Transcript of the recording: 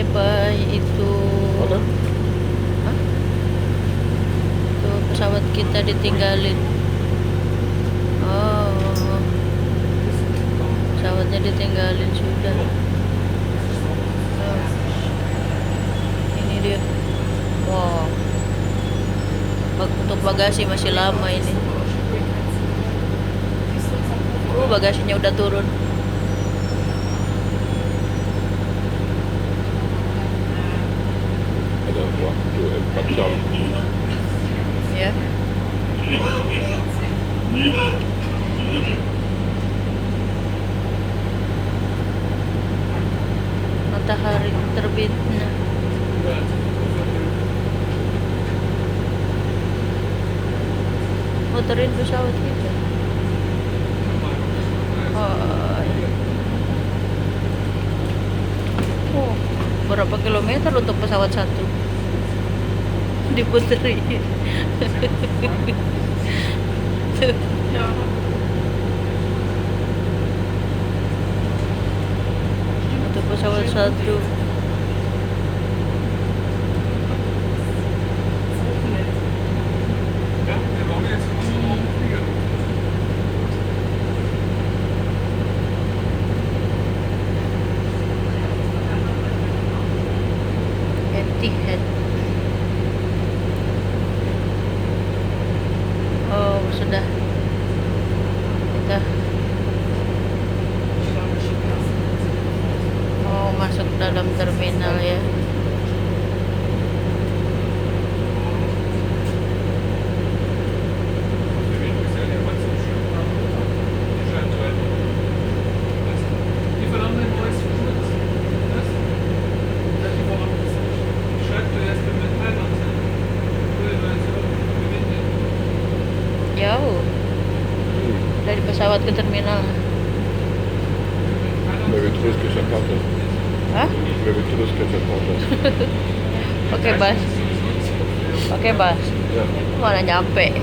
bye bye itu. Mana? Hah? Tuh pesawat kita ditinggalin. Oh, pesawatnya ditinggalin sudah. Oh, ini dia. Wow, untuk bagasi masih lama ini. Bagasinya udah turun. Ada waktu 4 jam. Ya. Matahari terbit. Nah. Muterin pesawat kita. Oh, berapa kilometer untuk pesawat satu? Diputerin. Tuh. Untuk pesawat satu. Etihad. Oh, sudah. Kita mau masuk dalam terminal ya. Jauh dari pesawat ke terminal. Lebih terus ke Jakarta. Hah? Lebih terus ke Jakarta. Pakai bus. Pakai bus. Ya. Mana nyampe.